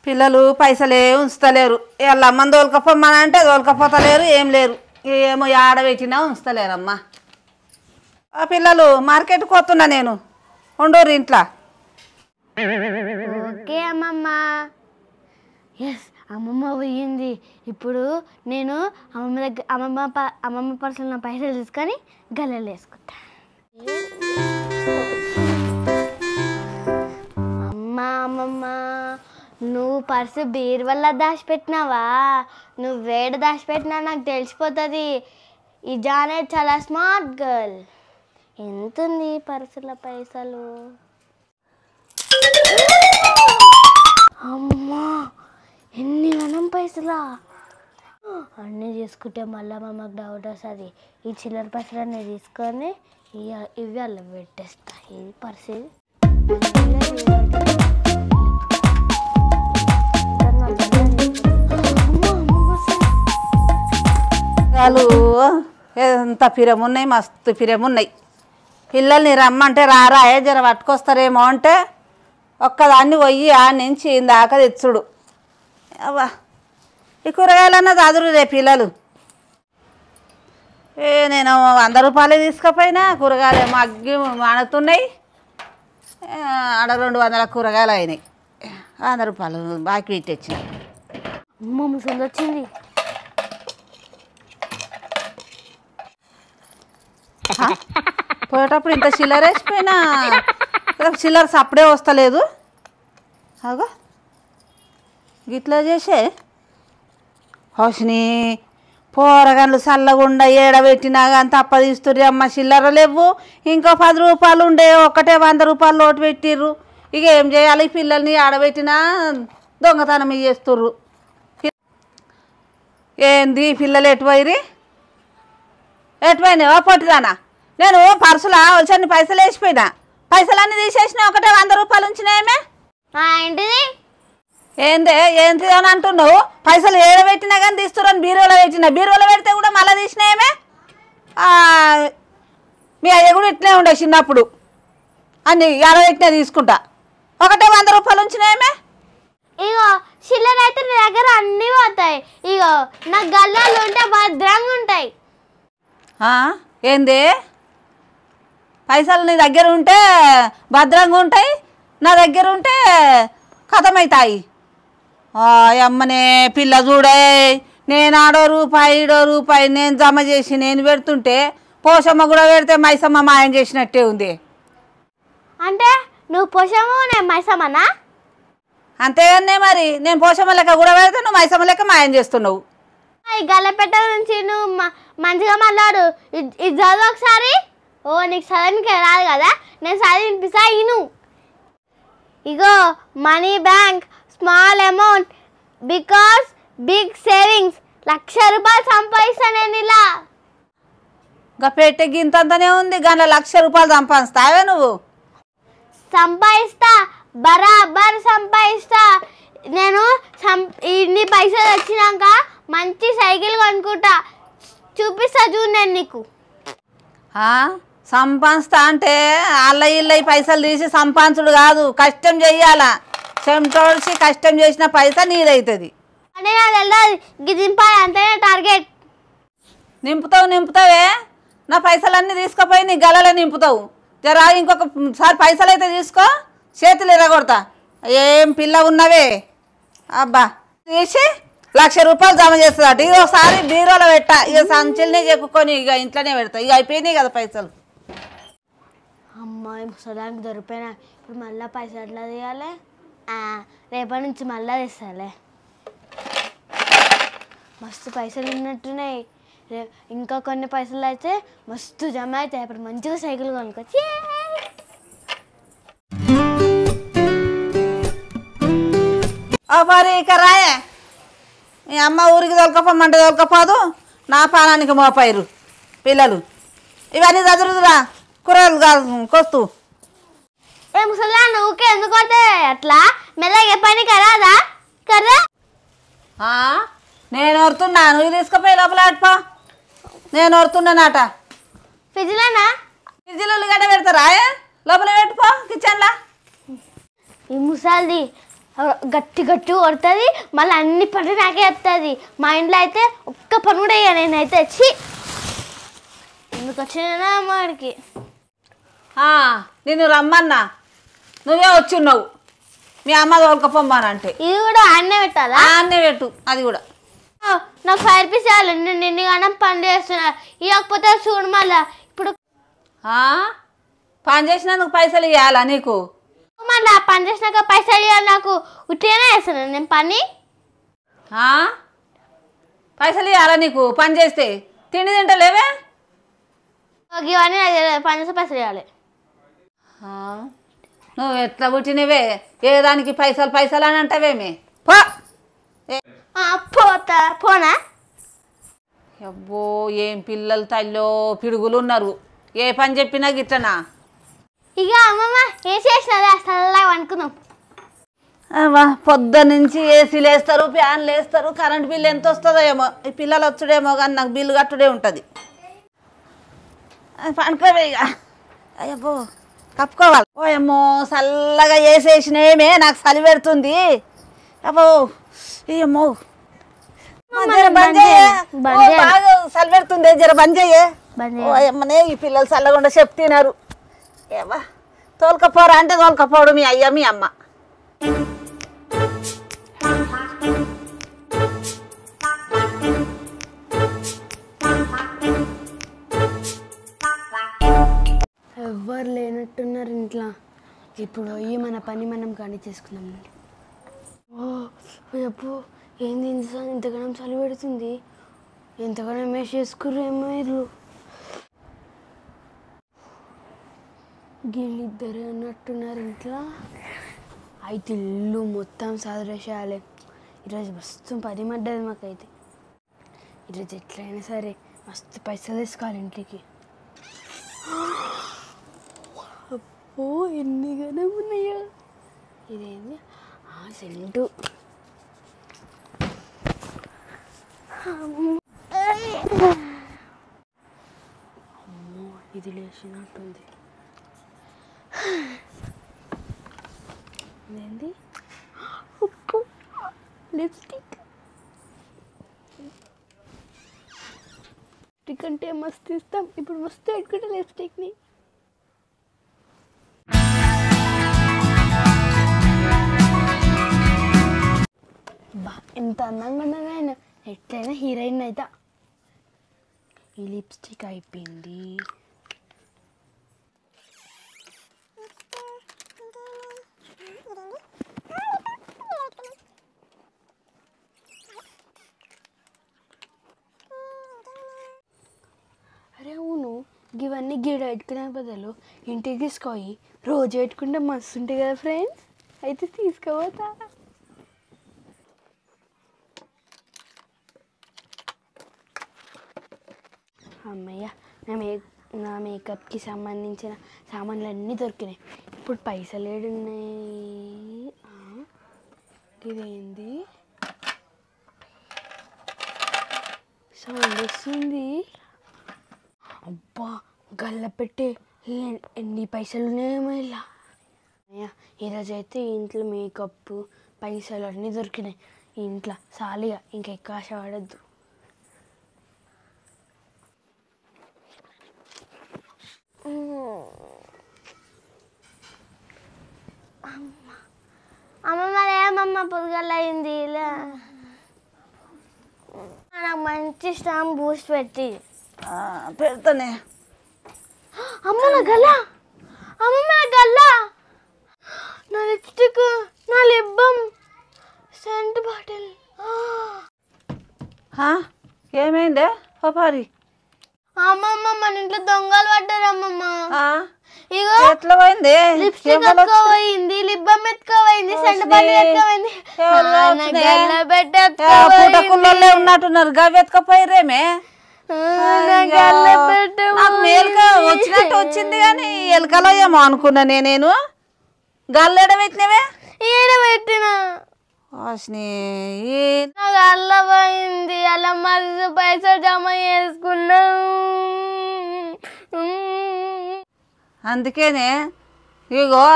పిల్లలు పైసలే ఉంచుతలేరు. వీళ్ళ అమ్మని తోలుకపోమ్మని అంటే తోలుకపోతలేరు, ఏం లేరు. ఏమో ఆడబెట్టినా ఉంచుతలేరమ్మా. ఆ పిల్లలు మార్కెట్కి పోతున్నా నేను, ఉండూరు ఇంట్లో. ఓకే అమ్మమ్మ. ఎస్, అమ్మమ్మ పోయింది. ఇప్పుడు నేను అమ్మమ్మ పర్సనల్ నా పైసలు తీసుకొని గల్లెలు వేసుకుంటా. అమ్మమ్మ, నువ్వు పర్సు బీర్ వల్ల దాచిపెట్టినావా? నువ్వు వేడ దాచిపెట్టినా నాకు తెలిసిపోతుంది. ఈ జానేట్ చాలా స్మార్ట్ గర్ల్. ఎంతుంది పర్సుల పైసలు? అమ్మా, ఎన్ని గణం పైసలా? అన్నీ తీసుకుంటే మళ్ళీ మాకు డౌట్ వస్తుంది. ఈ చిల్లర పైసలన్నీ తీసుకొని ఇవి అలా పెట్టేస్తా. ఇది పర్సు వాళ్ళు ఎంత పిరమున్నాయి, మస్తు పిరమున్నాయి. పిల్లల్ని రమ్మంటే రారా జర పట్టుకొస్తారేమో అంటే ఒక్కదాన్ని పోయి ఆ నుంచి ఇందాక తెచ్చుడు. అవ్వా, ఈ కూరగాయలన్నా చదురుదే పిల్లలు. నేను 100 రూపాయలే తీసుకపోయినా కూరగాయలు అగ్గి మాడుతున్నాయి. ఆడ 200 కూరగాయలు అయినాయి. 100 రూపాయలు బాకీ పెట్టొచ్చిన. అమ్మ, ముసలి వచ్చింది. పోయేటప్పుడు ఇంత చిల్లర వేసిపోయినా చిల్లర సప్పుడే వస్తలేదు. అగో గిట్లా చేసే హౌస్ని పోరగాళ్ళు చల్లగుండా ఏడబెట్టినా కానీ తప్ప తీస్తుర్రి అమ్మ. చిల్లర లేవు. ఇంకో 10 రూపాయలు ఉండే, ఒక్కటే 100 రూపాయలు లోటు పెట్టిర్రు. ఇక ఏం చేయాలి? పిల్లల్ని ఆడబెట్టినా దొంగతనం చేస్తుర్రు. ఏంది పిల్లలు ఎటువైరి? ఎటువైనా పొట్టిదానా? నేను పర్సులా వచ్చి పైసలు వేసిపోయినా, పైసలన్నీ తీసేసినా, ఒకటే 100 రూపాయలు ఉంచినాయేమే. ఏంటిది? ఏంటి అని అంటున్నావు? పైసలు ఏడబెట్టినా కానీ తీస్తురని బీరువాలో పెట్టినా, బీరువాలో పెడితే కూడా మళ్ళీ తీసినాయేమే. మీ అయ్య కూడా ఇట్లే ఉండే చిన్నప్పుడు, అన్ని ఎడబెట్టినా తీసుకుంటా, ఒకటే 100 రూపాయలు ఉంచినాయేమే. ఇగో చిల్లర అయితే నీ దగ్గర అన్నీ పోతాయి. ఇగో నా గల్లాలు ఉంటే భద్రంగా ఉంటాయి. ఏంది? పైసలు నీ దగ్గర ఉంటే భద్రంగా ఉంటాయి, నా దగ్గర ఉంటే కథమవుతాయి. అమ్మనే పిల్ల చూడే, నేను ఆడో రూపాయి ఈడో రూపాయి నేను జమ చేసి నేను పెడుతుంటే పోషమ్మ కూడా పెడితే మైసమ్మ మాయం చేసినట్టే ఉంది. అంటే నువ్వు పోషమ్మ, నేను మైసమ్మనా? అంతేగానే మరి, నేను పోషమ్మ లెక్క కూడా పెడితే నువ్వు మైసమ్మ లెక్క మాయం చేస్తున్నావు. ఈ గల్లపెట్ట నుంచి నువ్వు మంచిగా మాట్లాడు. ఇది చదువు ఒకసారి. ఓ, నీకు చదవడానికి రాదు కదా, నేను చదివినిపిస్తా. ఇను. ఇగో money bank small amount because big savings. 1,00,000 రూపాయలు సంపాదిస్తా నేను ఇలా. ఇంకా పెట్టే గింతంతనే ఉంది, గంట 1,00,000 రూపాయలు సంపాదిస్తావే నువ్వు? సంపాదిస్తా, బరాబర్ సంపాదిస్తా. నేను ఇన్ని పైసలు వచ్చినాక మంచి సైకిల్ కొనుక్కుంటా. చూపిస్తా చూడు నేను నీకు. సంపాదిస్తా అంటే అల్ల ఇళ్ళ పైసలు తీసి సంపాదించుడు కాదు, కష్టం చెయ్యాలా. చెమటోడిసి కష్టం చేసిన పైసా నీదవుతుంది. అంటే నాకు తెలియదు, దింపాలి అంతేనే టార్గెట్. నింపుతావే, నా పైసలన్నీ తీసుకుపోయి నీ గలలో నింపుతావు. జరా ఇంకొకసారి పైసలు అయితే తీసుకో, చేతులు ఎరగొడతా. ఏం పిల్ల ఉన్నవే అబ్బా. తీసి 1,00,000 రూపాయలు జమ చేస్తుందట. ఇది ఒకసారి బీరోలో పెట్టా, ఇక సంచులనే చెప్పుకొని ఇక ఇంట్లోనే పెడతా. ఇక అయిపోయినాయి కదా పైసలు. అమ్మాయి ముసలానికి దొరికిపోయినా. ఇప్పుడు మళ్ళీ పైసలు ఎట్లా తీయాలి? రేపటి నుంచి మళ్ళీ తెస్తాలే. మస్తు పైసలు ఉన్నట్టున్నాయి. ఇంకా కొన్ని పైసలు అయితే మస్తు జమ అవుతాయి. ఇప్పుడు మంచిగా సైకిల్ కొనుక్కొచ్చి. మరి ఇక రాయే, మీ అమ్మ ఊరికి తోలుకపోమంటే తోలుకపోదు, నా పానానికి మోపాయిరు పిల్లలు. ఇవన్నీ చదురుదురా, కూరలు కాదు కొస్తూ. ఏ ముసలా, నువ్వుకే ఎందుకు అట్లా మెల్లగా పని కరాదా కదా? నేను వరుతున్నా, నువ్వు తీసుకుపోయి లోపల అటుపో. నేను వరుతున్నానట. ఫ్రిడ్జ్లోనా? ఫ్రిడ్జ్లో ఉల్లిగడ్డ పెడతారా? లోపల పెట్టుకో కిచెన్లా. ఈ ముసలిది గట్టి గట్టి కొడుతుంది, మళ్ళీ అన్ని పనులు నాకే వస్తుంది. మా ఇంట్లో అయితే ఒక్క పని కూడా వేయ. నేనైతే వచ్చి ఎందుకు వచ్చినా అమ్మడికి నేను రమ్మన్నా నువ్వే వచ్చి ఉన్నావు. మీ అమ్మ తోలుకపోమ్మానంటే ఇది కూడా అన్నే పెట్టాలా? అన్నే పెట్టు. అది కూడా నాకు 5 రూపీస్ ఇవ్వాలి. నేను నిన్నగానే పని చేస్తున్నా. ఇవ్వకపోతే చూడు మళ్ళా. ఇప్పుడు పని చేసినందుకు పైసలు ఇవ్వాలా నీకు? మళ్ళా పని చేసినాక పైసలు ఇవ్వాలి. నాకు ఉట్టిగానే వేస్తాను నేను పని. పైసలు ఇవ్వాలా నీకు? పని చేస్తే తిండి తింటలేవే? ఇవన్నీ పని చేస్తే పైసలు ఇవ్వాలి. నువ్వు ఎట్లా పుట్టినవే? ఏ దానికి పైసలు పైసలు అని అంటావేమి? పోనా? అబ్బో ఏం పిల్లలు తల్లో పిడుగులు ఉన్నారు. ఏ పని చెప్పినా గిట్టనా? ఇక అమ్మమ్మ ఏం చేసినది అసలు అనుకున్నాం. పొద్దు నుంచి ఏసీలు వేస్తారు, ఫ్యాన్లు వేస్తారు. కరెంట్ బిల్లు ఎంత వస్తుందో ఏమో. ఈ పిల్లలు వచ్చుడేమో కానీ నాకు బిల్లు కట్టుడే ఉంటుంది. పండుకోవే ఇక. అయ్యబ్బో కప్పుకోవాలి. ఓయమ్మో చల్లగా వేసేసినేమే, నాకు చలి పెడుతుంది. అబ్బో ఏమో బాగా చలి పెడుతుంది. జర బంద్ చెయ్యే. ఓయమ్మనే ఈ పిల్లలు చల్లకుండా చెప్తున్నారు. ఏమా తోలుకపోరా అంటే తోలుకపోడు మీ అయ్య మీ అమ్మ. ఎవ్వరు లేనట్టున్నారు ఇంట్లో. ఇప్పుడు పోయి మన పని మనం కానీ చేసుకుందాం. అప్పు ఏంది ఇంతగానం చలి పెడుతుంది? ఎంతగానో మేష్ చేసుకుర్రేమో వీళ్ళు. వీళ్ళిద్దరు అన్నట్టున్నారు ఇంట్లో. అయితే ఇల్లు మొత్తం సదరేసేయాలి. ఈరోజు మస్తు పని పడ్డది మాకైతే. ఈరోజు ఎట్లయినా సరే మస్తు పైసలు తీసుకోవాలి ఇంటికి. అప్పో ఎన్ని గనం ఉన్నాయో. ఇదేంది సెంటు. అమ్మో ఇది లేచినట్టుంది. ఇదేంది ఉప్పు లిప్స్టిక్. లిప్స్టిక్ అంటే మస్తు ఇస్తాం. ఇప్పుడు మస్తు పెట్టుకుంటా లిప్స్టిక్ని. బా ఎంత అందంగా ఉన్నది ఆయన. ఎట్లయినా హీరోయిన్ అయితే. ఈ లిప్స్టిక్ అయిపోయింది. అరే అవును, ఇవన్నీ గీడ పెట్టుకునే బదులు ఇంటికి తీసుకొని రోజు పెట్టుకుంటే మస్తు ఉంటాయి కదా ఫ్రెండ్స్. అయితే తీసుకుపోతా. అమ్మయ్య నా మేకప్కి సంబంధించిన సామాన్లు అన్నీ దొరికినాయి. ఇప్పుడు పైసలు ఏడున్నాయి? ఇదేంది సౌండ్ వస్తుంది? అబ్బా గల్ల పెట్టి ఎన్ని పైసలు ఉన్నాయేమో ఇలా. ఈరోజు అయితే ఇంట్లో మేకప్ పైసలు అన్నీ దొరికినాయి. ఇంట్లో సాలిగా ఇంకా ఎక్కువ ఆశ పడద్దు. అమ్మమ్మ ఏమమ్మ పొద్దుగల అయింది ఇలా. నాకు మంచి ఇష్టం బూస్ట్ పెట్టి పెడతానే. అమ్మ నా గల్ల, అమ్మమ్మ నా గల్ల, నా లిప్స్టిక్, నా లిప్ బామ్, సెంట్ బాటిల్. ఏమైందే పారి? అమ్మమ్మ మన ఇంట్లో దొంగలు పడ్డారు అమ్మమ్మ. ఇగో ఎట్లా పోయింది? లిప్స్టిక్ ఎత్తుకోపోయింది, లిప్ బామ్ ఎత్తుకోపోయింది, సెంట్ బాటిల్ ఎత్తుకోపోయింది. పుట్టకుల్లో ఉన్నట్టున్నారు. గవి ఎత్తుకపోయిరేమే. నాకు మేలుక వచ్చినట్టు వచ్చింది కానీ ఎలకలో ఏమో అనుకున్నా నేను. గల్లు ఎడబెట్టినవే? ఏడబెట్టిన నాకు అల్ల పోయింది. అలా మస్తు పైసలు జమ చేసుకున్నాను. అందుకేనే ఇగో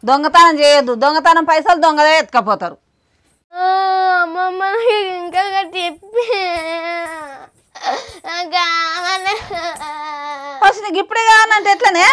దొంగతనం చేయొద్దు, దొంగతనం పైసలు దొంగదే ఎత్తుకపోతారు. అమ్మమ్మ ఇంకా చెప్పి హోసిని ఇప్పుడే కావాలంటే ఎట్లనే?